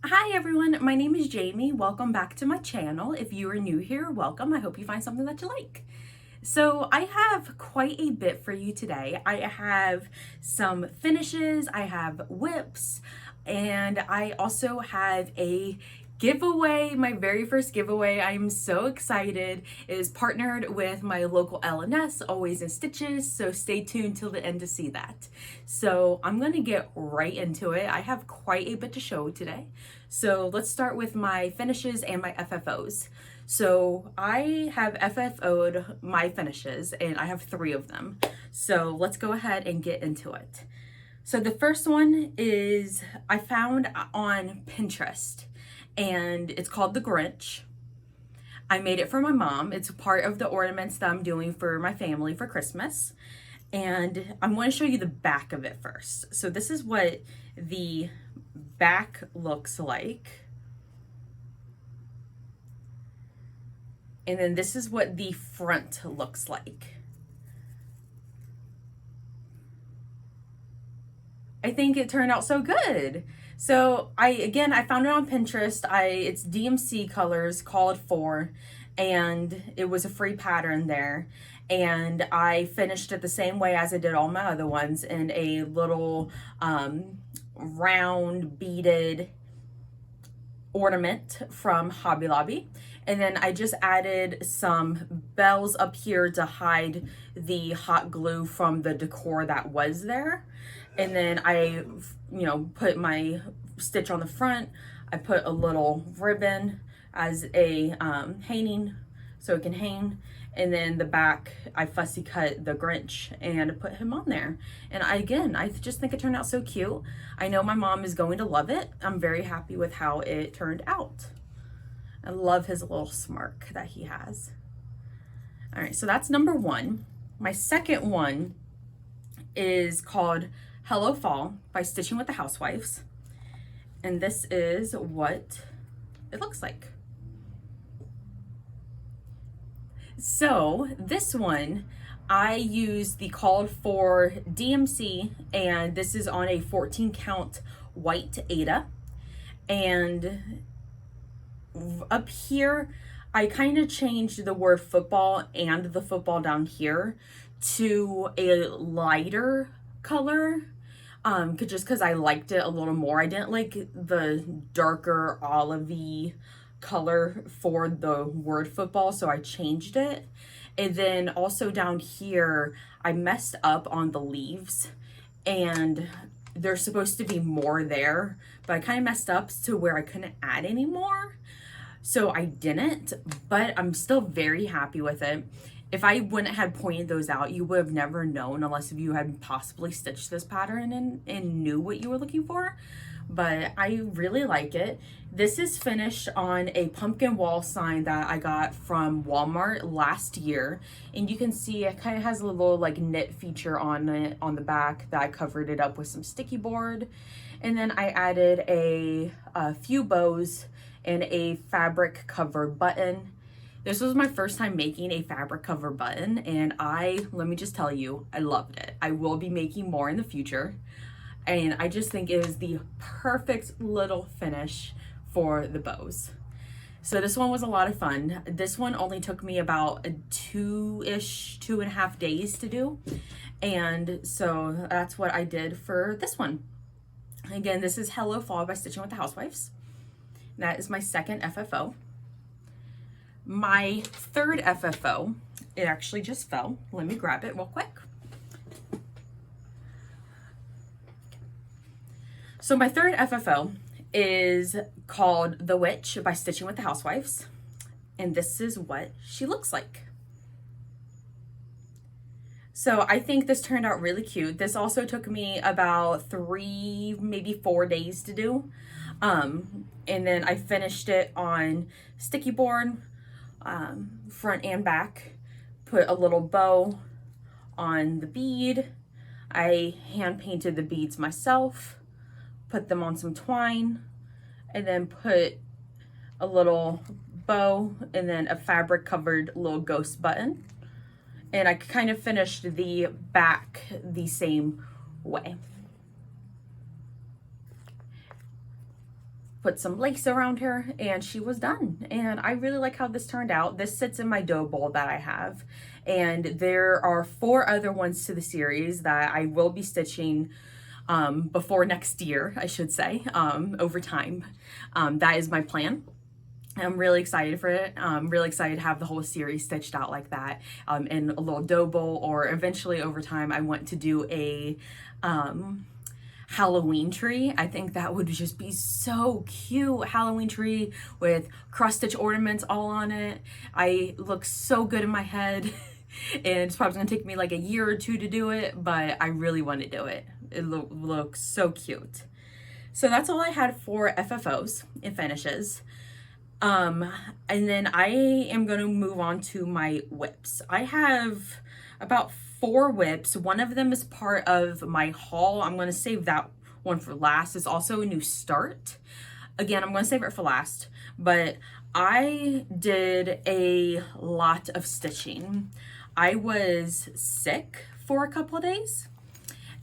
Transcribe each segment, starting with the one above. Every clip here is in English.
Hi everyone, my name is Jamie. Welcome back to my channel. If you are new here, welcome. I hope you find something that you like. So I have quite a bit for you today. I have some finishes, I have whips, and I also have a giveaway, my very first giveaway. I'm so excited. It is partnered with my local L&S, Always in Stitches, so stay tuned till the end to see that. So I'm gonna get right into it. I have quite a bit to show today. So let's start with my finishes and my FFOs. So I have FFO'd my finishes and I have 3 of them. So let's go ahead and get into it. So the first one is I found on Pinterest and it's called the Grinch. I made it for my mom. It's part of the ornaments that I'm doing for my family for Christmas. And I'm going to show you the back of it first. So this is what the back looks like. And then this is what the front looks like. I think it turned out so good. So I found it on Pinterest. It's DMC colors called for, and it was a free pattern there. And I finished it the same way as I did all my other ones in a little round beaded ornament from Hobby Lobby. And then I just added some bells up here to hide the hot glue from the decor that was there. And then I, put my stitch on the front. I put a little ribbon as a hanging so it can hang. And then the back, I fussy cut the Grinch and put him on there. And I just think it turned out so cute. I know my mom is going to love it. I'm very happy with how it turned out. I love his little smirk that he has. All right, so that's number 1. My second one is called Hello Fall by Stitching with the Housewives. And this is what it looks like. So this one, I used the called for DMC, and this is on a 14 count white Aida. And up here, I kind of changed the word football and the football down here to a lighter color. Just because I liked it a little more. I didn't like the darker olivey color for the word football, so I changed it. And then also down here, I messed up on the leaves, and there's supposed to be more there, but I kind of messed up to where I couldn't add any more. So I didn't, but I'm still very happy with it. If I wouldn't have pointed those out, you would have never known unless if you had possibly stitched this pattern and knew what you were looking for. But I really like it. This is finished on a pumpkin wall sign that I got from Walmart last year. And you can see it kind of has a little like knit feature on it on the back that I covered it up with some sticky board. And then I added a few bows and a fabric cover button. This was my first time making a fabric cover button, and let me just tell you, I loved it. I will be making more in the future, and I just think it is the perfect little finish for the bows. So this one was a lot of fun. This one only took me about 2.5 days to do, and so that's what I did for this one. Again, this is Hello Fall by Stitching with the Housewives. That is my second FFO. My third FFO, it actually just fell. Let me grab it real quick. So my third FFO is called The Witch by Stitching with the Housewives. And this is what she looks like. So I think this turned out really cute. This also took me about 3, maybe 4 days to do. And then I finished it on sticky board, front and back, put a little bow on the bead. I hand painted the beads myself, put them on some twine, and then put a little bow and then a fabric covered little ghost button. And I kind of finished the back the same way. put some lace around her, and she was done. And I really like how this turned out. This sits in my dough bowl that I have, and there are 4 other ones to the series that I will be stitching before next year, I should say, over time. That is my plan. I'm really excited for it. I'm really excited to have the whole series stitched out like that, in a little dough bowl, or eventually over time I want to do a Halloween tree. I think that would just be so cute. Halloween tree with cross stitch ornaments all on it. I look so good in my head. And it's probably gonna take me like a year or 2 to do it, but I really want to do it. It looks so cute. So that's all I had for FFOs and finishes. And then I am going to move on to my whips. I have about 4 whips. One of them is part of my haul. I'm going to save that one for last. It's also a new start. Again, I'm going to save it for last, but I did a lot of stitching. I was sick for a couple of days,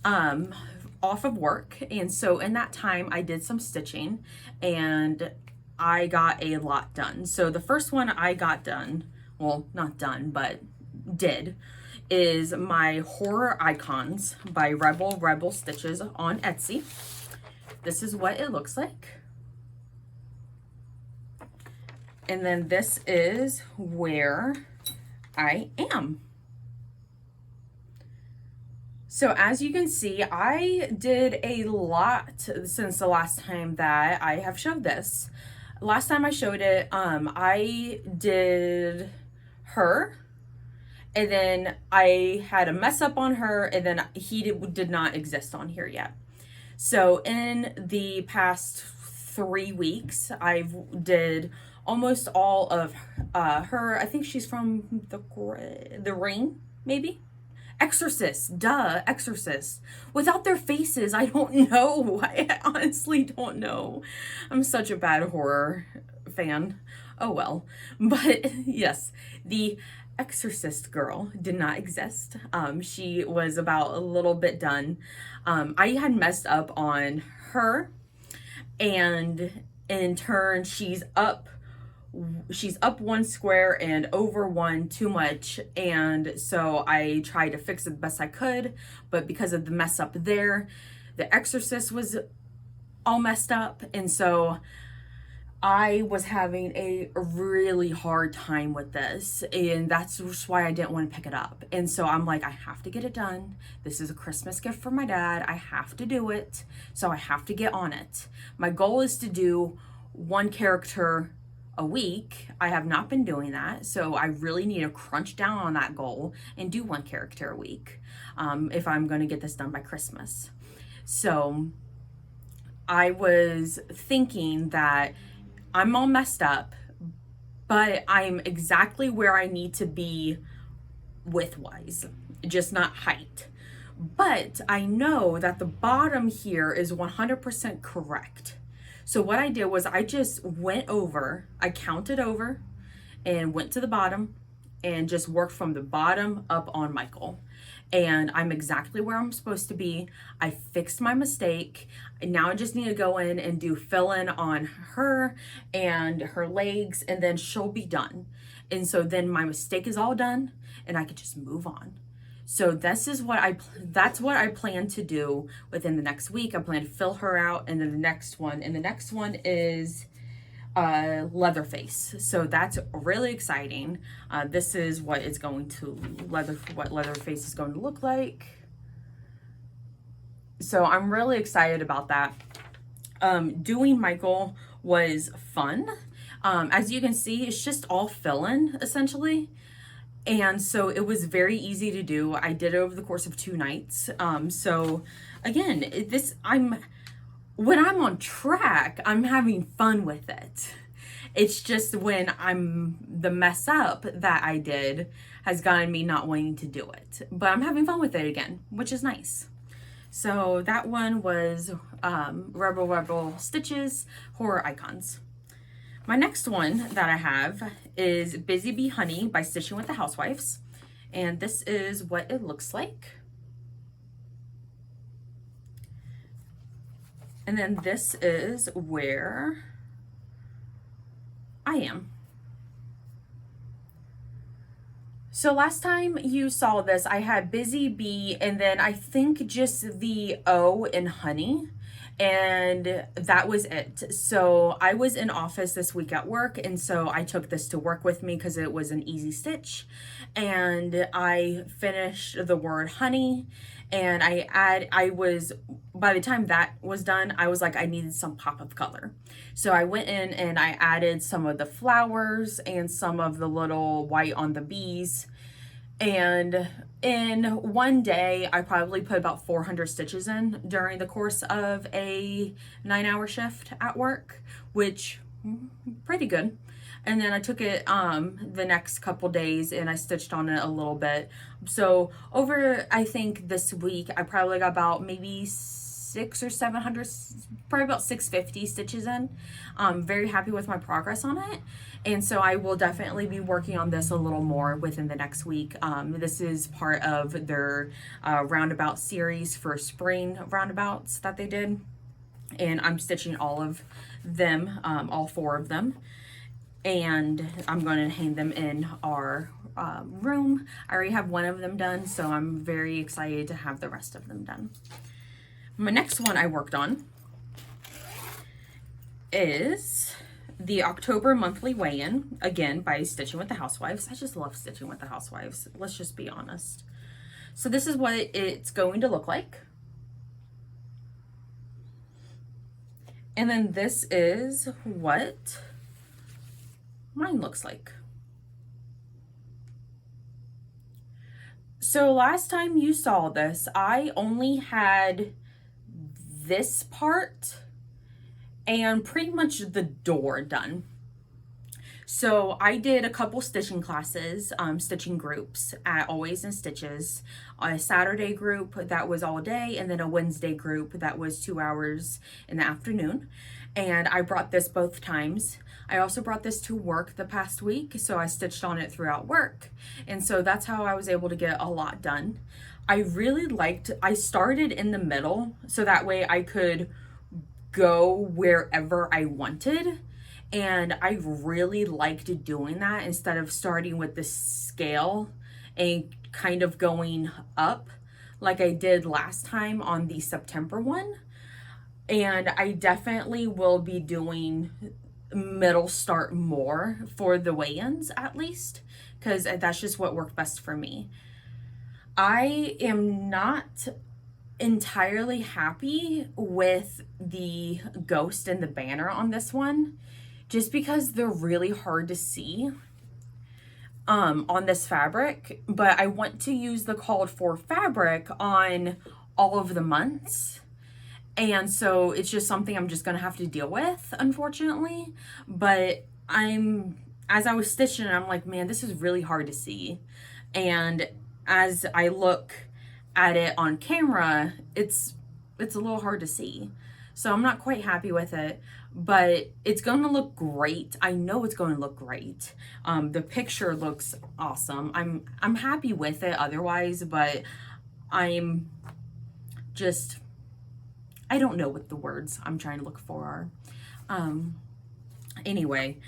off of work. And so in that time I did some stitching, and I got a lot done. So the first one I got done, well, not done, but did, is my horror icons by RebelRebel stitches on Etsy. This is what it looks like. And then this is where I am. So as you can see, I did a lot since the last time that I have showed this. Last time I showed it, I did her, and then I had a mess up on her, and then he did not exist on here yet. So in the past 3 weeks, I've did almost all of her. I think she's from the Ring, maybe? Exorcist, duh, Exorcist. Without their faces, I don't know. I honestly don't know. I'm such a bad horror fan. Oh well. But yes, the Exorcist girl did not exist. She was about a little bit done. I had messed up on her, and in turn she's up 1 square and over 1 too much, and so I tried to fix it the best I could, but because of the mess up there, the Exorcist was all messed up, and so I was having a really hard time with this, and that's just why I didn't want to pick it up. And so I'm like, I have to get it done. This is a Christmas gift for my dad. I have to do it, so I have to get on it. My goal is to do 1 character a week. I have not been doing that, so I really need to crunch down on that goal and do 1 character a week, if I'm going to get this done by Christmas. So I was thinking that I'm all messed up, but I'm exactly where I need to be width-wise, just not height. But I know that the bottom here is 100% correct. So what I did was I just went over, I counted over and went to the bottom and just worked from the bottom up on Michael. And I'm exactly where I'm supposed to be. I fixed my mistake. And now I just need to go in and do fill in on her and her legs, and then she'll be done. And so then my mistake is all done and I could just move on. So that's what I plan to do within the next week. I plan to fill her out, and then the next one is Leatherface. So that's really exciting. This is what it's going to what Leatherface is going to look like. So I'm really excited about that. Doing Michael was fun. As you can see, it's just all fill-in essentially. And so it was very easy to do. I did it over the course of 2 nights. So again, when I'm on track, I'm having fun with it. It's just when the mess up that I did has gotten me not wanting to do it. But I'm having fun with it again, which is nice. So that one was RebelRebel Stitches Horror Icons. My next one that I have is Busy Bee Honey by Stitching with the Housewives. And this is what it looks like. And then this is where I am. So last time you saw this, I had Busy Bee and then I think just the O in honey, and that was it. So I was in office this week at work, and so I took this to work with me because it was an easy stitch, and I finished the word honey, and by the time that was done, I was like, I needed some pop of color. So I went in and I added some of the flowers and some of the little white on the bees. And in one day, I probably put about 400 stitches in during the course of a 9-hour shift at work, which pretty good. And then I took it the next couple days and I stitched on it a little bit. So over, I think this week, I probably got about maybe 600 or 700, probably about 650 stitches in. I'm very happy with my progress on it. And so I will definitely be working on this a little more within the next week. This is part of their roundabout series for spring roundabouts that they did. And I'm stitching all of them, all 4 of them. And I'm going to hang them in our room. I already have one of them done, so I'm very excited to have the rest of them done. My next one I worked on is the October monthly weigh-in, again by Stitching with the Housewives. I just love Stitching with the Housewives, let's just be honest. So this is what it's going to look like. And then this is what mine looks like. So last time you saw this, I only had this part and pretty much the door done. So I did a couple stitching classes, stitching groups at Always in Stitches, a Saturday group that was all day, and then a Wednesday group that was 2 hours in the afternoon. And I brought this both times. I also brought this to work the past week, so I stitched on it throughout work. And so that's how I was able to get a lot done. I started in the middle, so that way I could go wherever I wanted. And I really liked doing that instead of starting with the scale and kind of going up like I did last time on the September one. And I definitely will be doing middle start more for the weigh-ins, at least, because that's just what worked best for me. I am not entirely happy with the ghost and the banner on this one, just because they're really hard to see on this fabric, but I want to use the called for fabric on all of the months. And so it's just something I'm just gonna have to deal with, unfortunately. But as I was stitching, I'm like, man, this is really hard to see. And as I look at it on camera, it's a little hard to see. So I'm not quite happy with it, but it's gonna look great. I know it's going to look great. The picture looks awesome. I'm happy with it otherwise, but I don't know what the words I'm trying to look for are. Anyway,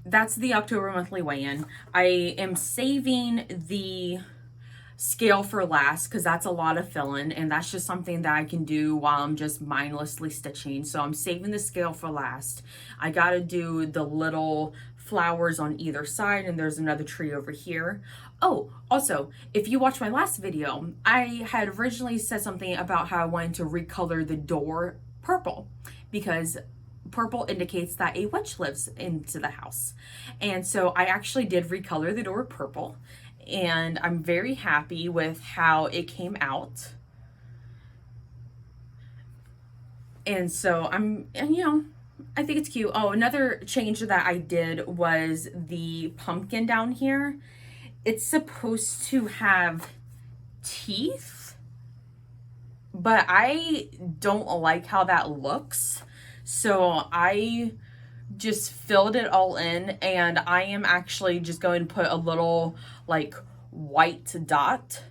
that's the October monthly weigh-in. I am saving the scale for last because that's a lot of filling, and that's just something that I can do while I'm just mindlessly stitching. So I'm saving the scale for last. I gotta do the little flowers on either side, and there's another tree over here. Oh, also, if you watched my last video, I had originally said something about how I wanted to recolor the door purple because purple indicates that a witch lives into the house. And so I actually did recolor the door purple, and I'm very happy with how it came out. And so I think it's cute. Oh, another change that I did was the pumpkin down here. It's supposed to have teeth, but I don't like how that looks. So I just filled it all in, and I am actually just going to put a little like white dot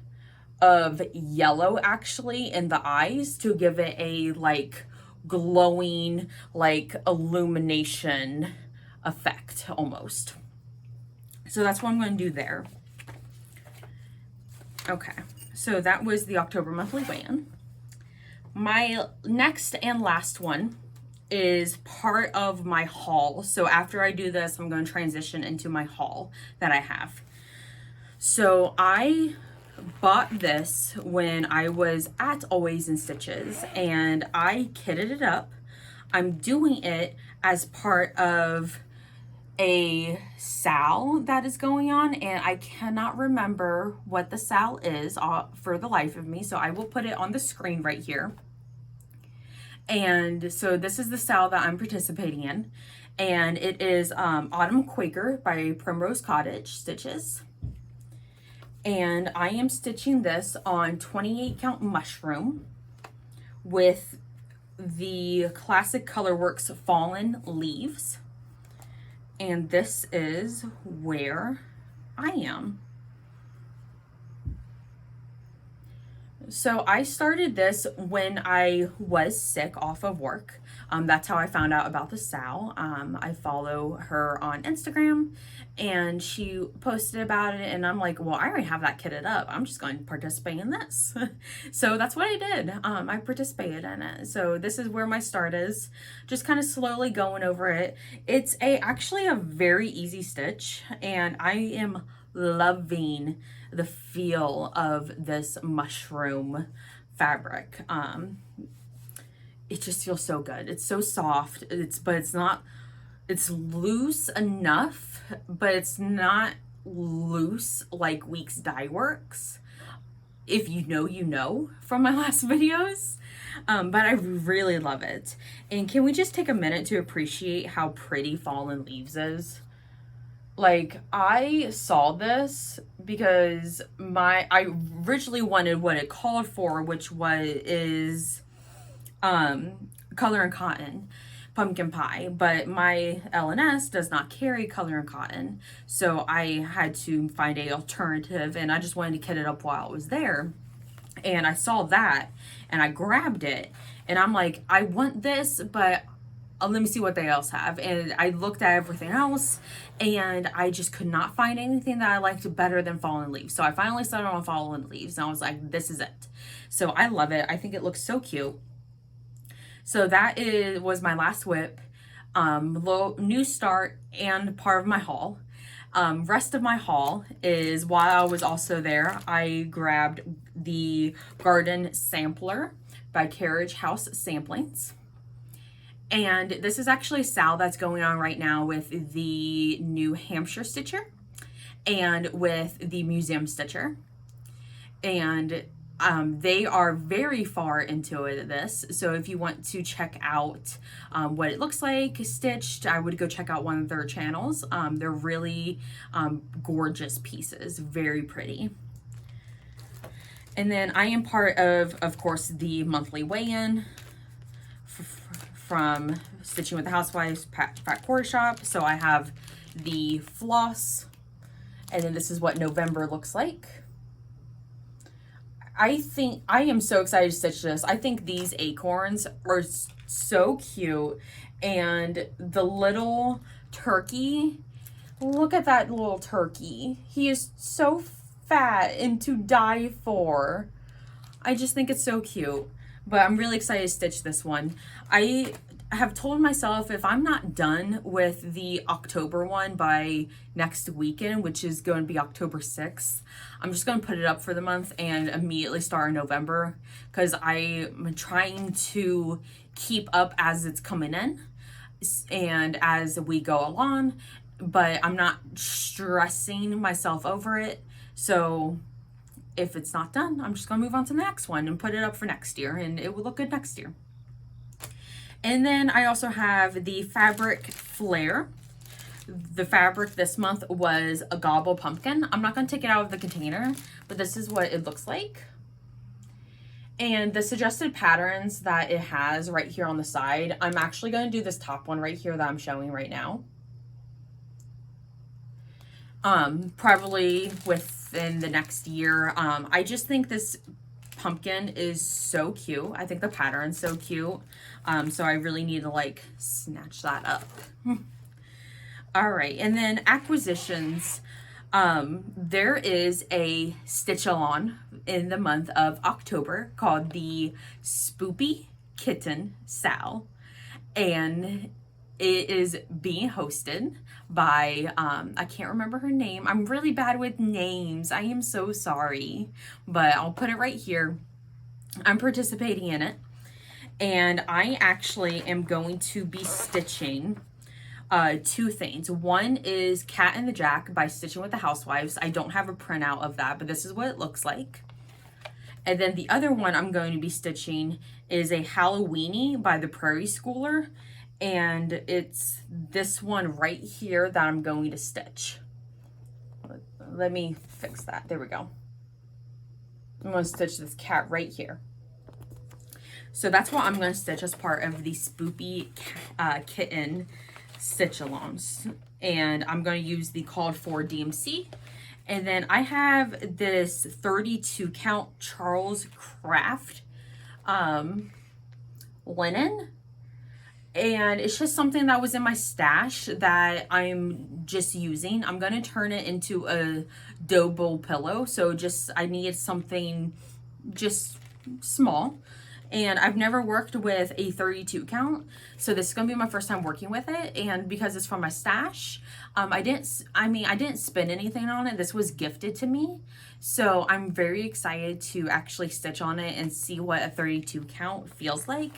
of yellow actually in the eyes to give it a like glowing like illumination effect almost. So that's what I'm going to do there. Okay, so that was the October monthly weigh-in. My next and last one is part of my haul. So after I do this, I'm going to transition into my haul that I have. So I bought this when I was at Always in Stitches, and I kitted it up. I'm doing it as part of a sale that is going on, and I cannot remember what the sale is for the life of me, so I will put it on the screen right here. And so this is the sale that I'm participating in, and it is Autumn Quaker by Primrose Cottage stitches. And I am stitching this on 28 count mushroom with the Classic Colorworks Fallen Leaves. And this is where I am. So I started this when I was sick off of work. That's how I found out about the Sal. I follow her on Instagram, and she posted about it, and I'm like, well, I already have that kitted up. I'm just going to participate in this. So that's what I did. I participated in it. So this is where my start is. Just kind of slowly going over it. It's actually a very easy stitch, and I am loving the feel of this mushroom fabric. It just feels so good. It's so soft. It's loose enough, but it's not loose like Weeks Dye Works. If you know, you know from my last videos. But I really love it. And can we just take a minute to appreciate how pretty Fallen Leaves is? Like, I saw this because I originally wanted what it called for, which is Color and Cotton pumpkin pie, but my LNS does not carry Color and Cotton, so I had to find a alternative, and I just wanted to kit it up while it was there. And I saw that, and I grabbed it, and I'm like, I want this, but let me see what they else have. And I looked at everything else, and I just could not find anything that I liked better than Fallen Leaves. So I finally settled on Fallen Leaves, and I was like, this is it. So I love it. I think it looks so cute. So that was my last whip, new start, and part of my haul. Rest of my haul is, while I was also there, I grabbed the Garden Sampler by Carriage House Samplings. And this is actually a sale that's going on right now with the New Hampshire Stitcher and with the Museum Stitcher. And they are very far into this. So if you want to check out what it looks like stitched, I would go check out one of their channels. They're really gorgeous pieces, very pretty. And then I am part of course, the monthly weigh-in from Stitching with the Housewives Fat Quarter Shop. So I have the floss, and then this is what November looks like. I am so excited to stitch this. I think these acorns are so cute, and the little turkey, look at that little turkey. He is so fat and to die for. I just think it's so cute. But I'm really excited to stitch this one. I have told myself if I'm not done with the October one by next weekend, which is going to be October 6th, I'm just going to put it up for the month and immediately start in November, because I'm trying to keep up as it's coming in and as we go along, but I'm not stressing myself over it. So if it's not done, I'm just going to move on to the next one and put it up for next year, and it will look good next year. And then I also have the fabric flare. The fabric this month was a Gobble Pumpkin. I'm not going to take it out of the container, but this is what it looks like. And the suggested patterns that it has right here on the side, I'm actually going to do this top one right here that I'm showing right now. Probably within the next year. I just think this pumpkin is so cute. I think the pattern's so cute. So I really need to like snatch that up. All right, and then acquisitions. There is a stitch-along in the month of October called the Spoopy Kitten Sal, and it is being hosted by, I can't remember her name. I'm really bad with names. I am so sorry, but I'll put it right here. I'm participating in it, and I actually am going to be stitching two things. One is Cat and the Jack by Stitching with the Housewives. I don't have a printout of that, but this is what it looks like. And then the other one I'm going to be stitching is a Halloweeny by the Prairie Schooler. And it's this one right here that I'm going to stitch. Let me fix that. There we go. I'm going to stitch this cat right here. So that's what I'm going to stitch as part of the Spoopy Kitten stitch-alongs. And I'm going to use the called for DMC. And then I have this 32 count Charles Craft linen. And it's just something that was in my stash that I'm just using. I'm going to turn it into a dough bowl pillow. So I needed something just small. And I've never worked with a 32 count. So this is going to be my first time working with it. And because it's from my stash, I didn't spend anything on it. This was gifted to me. So I'm very excited to actually stitch on it and see what a 32 count feels like.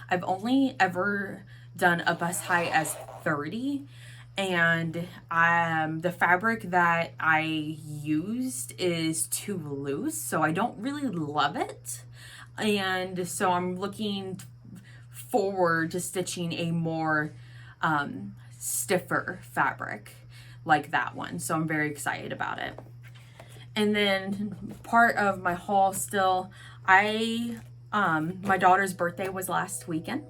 I've only ever done up as high as 30. And the fabric that I used is too loose. So I don't really love it. And so I'm looking forward to stitching a more stiffer fabric like that one. So I'm very excited about it. And then part of my haul still, my daughter's birthday was last weekend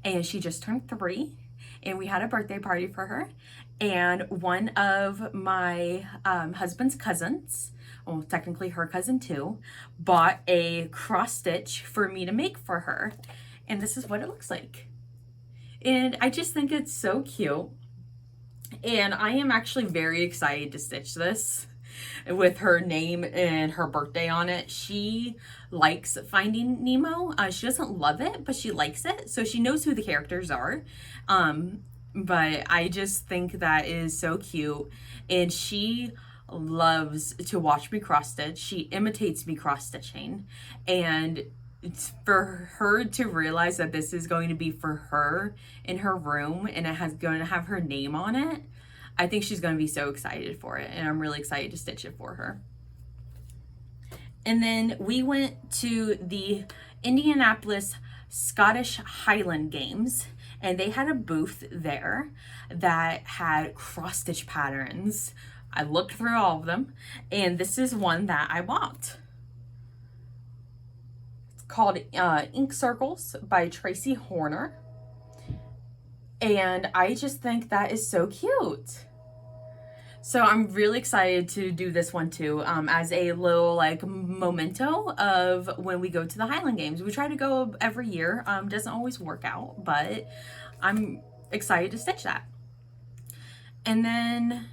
and she just turned 3 and we had a birthday party for her. And one of my husband's cousins, well, technically her cousin too, bought a cross stitch for me to make for her. And this is what it looks like. And I just think it's so cute. And I am actually very excited to stitch this with her name and her birthday on it. She likes Finding Nemo. She doesn't love it, but she likes it. So she knows who the characters are. But I just think that is so cute. And she loves to watch me cross stitch. She imitates me cross stitching, and it's for her to realize that this is going to be for her in her room and going to have her name on it. I think she's going to be so excited for it, and I'm really excited to stitch it for her. And then we went to the Indianapolis Scottish Highland Games, and they had a booth there that had cross stitch patterns. I looked through all of them, and this is one that I bought. It's called Ink Circles by Tracy Horner. And I just think that is so cute. So I'm really excited to do this one too, as a little like memento of when we go to the Highland Games. We try to go every year. Doesn't always work out, but I'm excited to stitch that. And then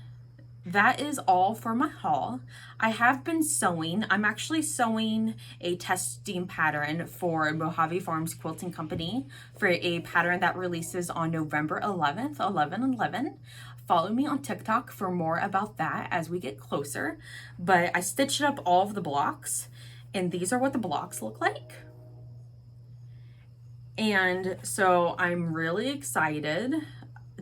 that is all for my haul. I have been sewing. I'm actually sewing a testing pattern for Mojave Farms Quilting Company for a pattern that releases on November 11th, 11/11. Follow me on TikTok for more about that as we get closer. But I stitched up all of the blocks, and these are what the blocks look like. And so I'm really excited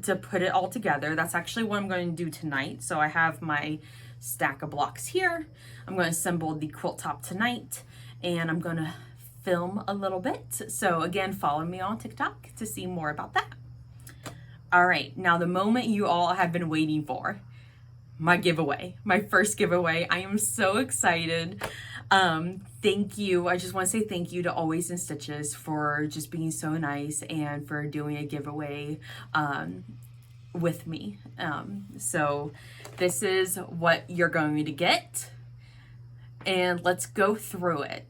to put it all together. That's actually what I'm going to do tonight. So I have my stack of blocks here. I'm going to assemble the quilt top tonight, and I'm going to film a little bit. So again, follow me on TikTok to see more about that. All right, now the moment you all have been waiting for, my giveaway, my first giveaway. I am so excited. Thank you. I just want to say thank you to Always in Stitches for just being so nice and for doing a giveaway with me. So this is what you're going to get, and let's go through it.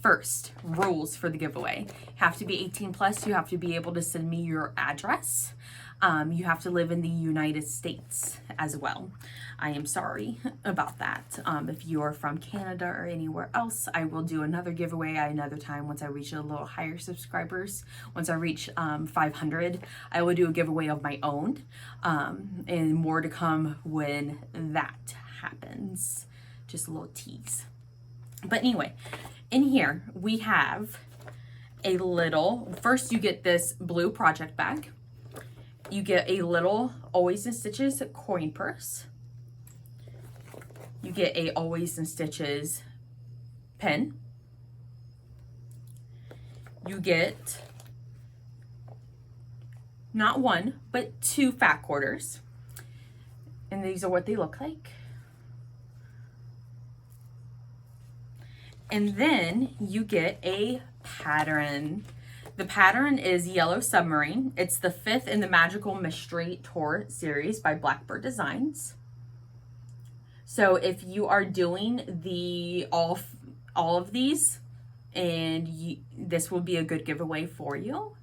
First, rules for the giveaway. You have to be 18 plus. You have to be able to send me your address. You have to live in the United States as well. I am sorry about that. If you are from Canada or anywhere else, I will do another giveaway another time once I reach a little higher subscribers. Once I reach 500, I will do a giveaway of my own, and more to come when that happens. Just a little tease. But anyway, in here we have a little, first you get this blue project bag. You get a little Always in Stitches coin purse. You get a Always in Stitches pen. You get not one, but 2 fat quarters. And these are what they look like. And then you get a pattern. The pattern is Yellow Submarine. It's the 5th in the Magical Mystery Tour series by Blackbird Designs. So if you are doing the all of these, and this will be a good giveaway for you.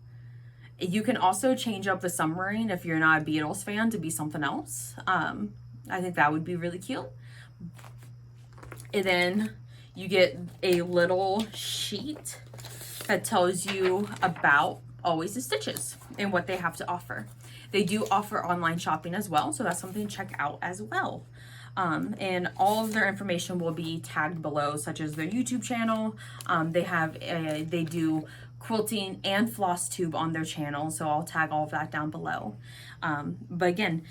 You can also change up the submarine if you're not a Beatles fan to be something else. I think that would be really cute. And then you get a little sheet that tells you about Always in Stitches and what they have to offer. They do offer online shopping as well, so that's something to check out as well. And all of their information will be tagged below, such as their YouTube channel. They do quilting and Flosstube on their channel, so I'll tag all of that down below. But again,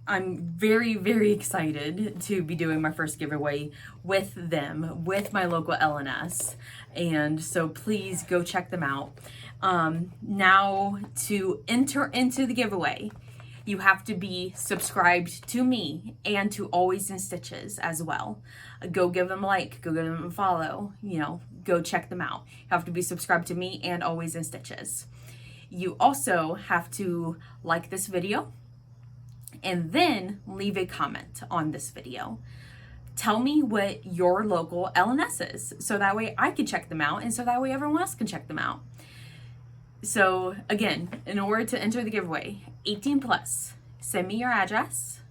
I'm very, very excited to be doing my first giveaway with them, with my local LNS. And so please go check them out. Now, to enter into the giveaway, you have to be subscribed to me and to Always in Stitches as well. Go give them a like, go give them a follow, go check them out. You have to be subscribed to me and Always in Stitches. You also have to like this video and then leave a comment on this video. Tell me what your local LNS is, so that way I can check them out, and so that way everyone else can check them out. So again, in order to enter the giveaway, 18 plus, send me your address.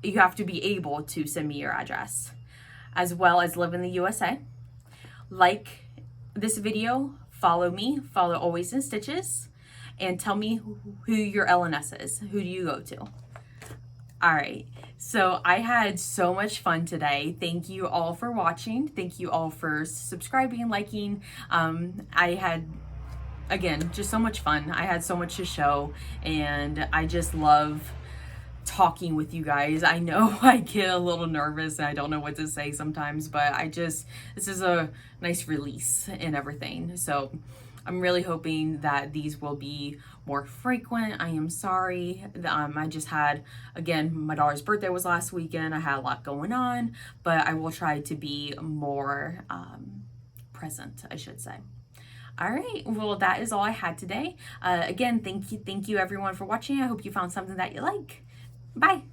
You have to be able to send me your address, as well as live in the USA. Like this video, follow me, follow Always in Stitches, and tell me who your LNS is. Who do you go to? All right, so I had so much fun today. Thank you all for watching. Thank you all for subscribing, liking. I had, again, just so much fun. I had so much to show, and I just love talking with you guys. I know I get a little nervous and I don't know what to say sometimes, but this is a nice release and everything. So I'm really hoping that these will be more frequent. I am sorry. I just had, again, my daughter's birthday was last weekend. I had a lot going on, but I will try to be more present, I should say. All right, well, that is all I had today. Again, thank you everyone for watching. I hope you found something that you like. Bye.